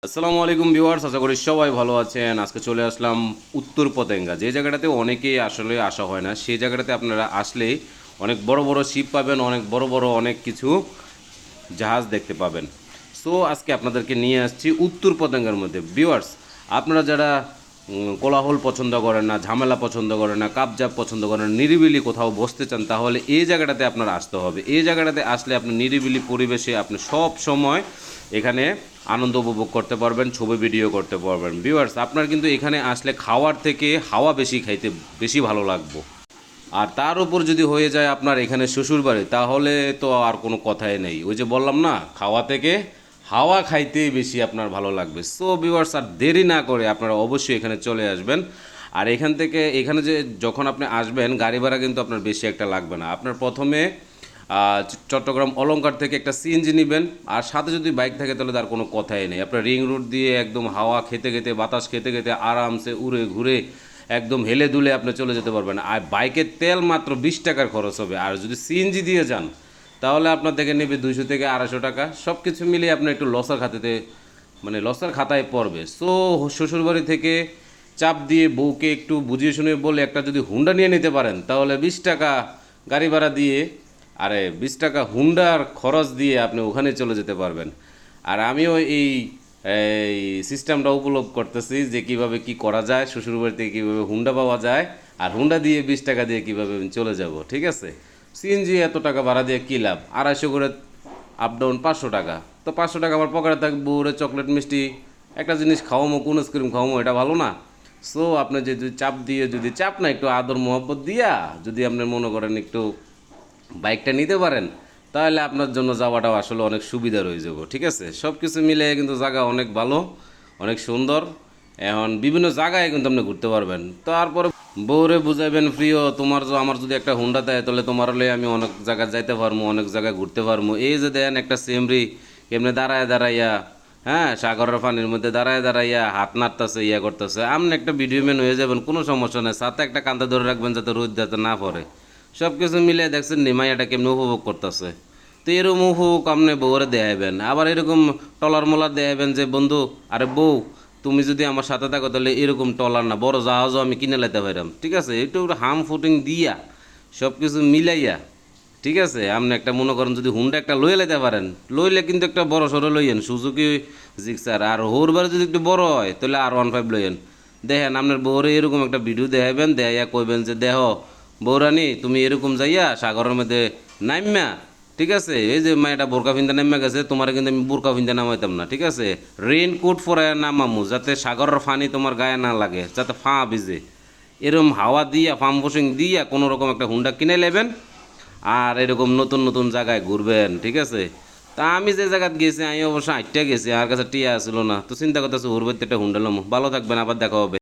আসসালামু আলাইকুম ভিউয়ার্স, আশা করি সবাই ভালো আছেন। আজকে চলে আসলাম উত্তর পতেঙ্গা, যে জায়গাটাতে অনেকেই আসলে আসা হয় না। সেই জায়গাটাতে আপনারা আসলেই অনেক বড় বড় শিপ পাবেন, অনেক বড় বড় অনেক কিছু জাহাজ দেখতে পাবেন। সো আজকে আপনাদেরকে নিয়ে আসছি উত্তর পতেঙ্গার মধ্যে। ভিউয়ার্স, আপনারা যারা কোলাহল পছন্দ করেন না, ঝামেলা পছন্দ করেন না, কাপজাপ পছন্দ করেন না, নিরিবিলি কোথাও বসতে চান, তাহলে এই জায়গাটাতে আপনার আসতে হবে। এই জায়গাটাতে আসলে আপনি নিরিবিলি পরিবেশে আপনি সব সময় এখানে আনন্দ উপভোগ করতে পারবেন, ছবি ভিডিও করতে পারবেন। ভিউয়ার্স, আপনার কিন্তু এখানে আসলে খাওয়ার থেকে হাওয়া বেশি খাইতে বেশি ভালো লাগবে। আর তার উপর যদি হয়ে যায় আপনার এখানে শ্বশুরবাড়ি, তাহলে তো আর কোনো কথাই নেই। ওই যে বললাম না, খাওয়া থেকে হাওয়া খাইতেই বেশি আপনার ভালো লাগবে। সো ভিউয়ার্স, আর দেরি না করে আপনারা অবশ্যই এখানে চলে আসবেন। আর এখান থেকে এখানে যে যখন আপনি আসবেন, গাড়ি ভাড়া কিন্তু আপনার বেশি একটা লাগবে না। আপনার প্রথমে চট্টগ্রাম অলংকার থেকে একটা সিএনজি নেবেন, আর সাথে যদি বাইক থাকে তাহলে তার কোনো কথাই নেই। আপনার রিং রোড দিয়ে একদম হাওয়া খেতে খেতে, বাতাস খেতে খেতে আরামসে উড়ে ঘুরে একদম হেলে দুলে আপনি চলে যেতে পারবেন। আর বাইকের তেল মাত্র 20 টাকার খরচ হবে। আর যদি সিএনজি দিয়ে যান, তাহলে আপনার থেকে নেবে 200 থেকে 250 টাকা। সব কিছু মিলিয়ে আপনার একটু লসের খাতাতে, মানে লসের খাতায় পড়বে। সো শ্বশুরবাড়ি থেকে চাপ দিয়ে বউকে একটু বুঝিয়ে শুনে বলে একটা যদি হুন্ডা নিয়ে নিতে পারেন, তাহলে 20 টাকা গাড়ি ভাড়া দিয়ে, আরে 20 টাকা হুন্ডার খরচ দিয়ে আপনি ওখানে চলে যেতে পারবেন। আর আমিও এই এই সিস্টেমটা উপলব্ধ করতেছি যে কিভাবে কি করা যায়, শ্বশুরবাড়ি থেকে কীভাবে হুন্ডা পাওয়া যায়, আর হুন্ডা দিয়ে 20 টাকা দিয়ে কীভাবে আমি চলে যাব। ঠিক আছে, সিএনজি এত টাকা ভাড়া দিয়ে কী লাভ? 250 করে আপ ডাউন 500 টাকা। তো 500 টাকা আমার পকেটে থাকবে, ওরে চকলেট মিষ্টি একটা জিনিস খাওয়ামো, কোন আইসক্রিম খাওয়ামো, এটা ভালো না? সো আপনি যদি চাপ দিয়ে, যদি চাপ না একটু আদর মোহব্বত দিয়া যদি আপনি মনে করেন একটু বাইকটা নিতে পারেন, তাহলে আপনার জন্য যাওয়াটাও আসলে অনেক সুবিধা রয়ে যাব। ঠিক আছে, সব কিছু মিলে কিন্তু জায়গা অনেক ভালো, অনেক সুন্দর। এখন বিভিন্ন জায়গায় কিন্তু আপনি ঘুরতে পারবেন। তারপরে বউরে বুঝাইবেন, প্রিয় তোমার আমার যদি একটা হুন্ডা দেয়, তাহলে তোমার হলে আমি অনেক জায়গায় যাইতে পারবো, অনেক জায়গায় ঘুরতে পারবো। এই যে দেন একটা সেমরি কেমনে দাঁড়ায় দাঁড়াইয়া, হ্যাঁ, সাগরের পানির মধ্যে দাঁড়ায় দাঁড়াইয়া হাত নাড়তেছে, ইয়া করতেছে, আপনি একটা ভিডিও ম্যান হয়ে যাবেন, কোনো সমস্যা নেই। সাথে একটা কান্দা ধরে রাখবেন যাতে রোদ যাতে না পড়ে। সব কিছু মিলে দেখছেন নিমাইয়াটা কেমনি উপভোগ করতেছে। তো এরকম উপভোগ আপনি বউরে দেখাইবেন। আবার এরকম টলার মোলার দেখাইবেন যে, বন্ধু, আরে বউ, তুমি যদি আমার সাথে থাকো তাহলে এরকম টলার না, বড় জাহাজও আমি কিনে লাইতে পারলাম। ঠিক আছে, একটু হাম ফুটিং দিয়া সব কিছু মিলাইয়া, ঠিক আছে, আপনি একটা মনে করেন যদি হুন্ডা একটা লইয়ে লাইতে পারেন, লইলে কিন্তু একটা বড় সড়ো লইয়েন, সুজুকি জিক্সার। আর হোরবার যদি একটু বড় হয় তাহলে R15 লইয়েন। দেখেন আপনার বউরে এরকম একটা ভিডিও দেখাইবেন, দেখাইয়া কইবেন যে, দেহ বৌরানি, তুমি এরকম যাইয়া সাগরের মধ্যে নাইমা, ঠিক আছে, এই যে মায়েটা বোরকা ফিন্দা নামা গেছে, তোমার কিন্তু আমি বোরকা ফিন্দা নামাইতাম না। ঠিক আছে, রেইনকোট পরে নামামু, যাতে সাগরের ফানি তোমার গায়ে না লাগে, যাতে ফা ভিজে। এরকম হাওয়া দিয়া, ফার্ম ওয়াশিং দিয়া কোনো রকম একটা হুন্ডা কিনে নেবেন, আর এরকম নতুন নতুন জায়গায় ঘুরবেন। ঠিক আছে, তা আমি যে জায়গায় গেছি, আমি অবশ্য 8টা গেছি, আর কাছে টিয়া আসলো না। তো চিন্তা করতেছি হুরবাইতে একটা হুন্ডা লম। ভালো থাকবেন, আবার দেখা হবে।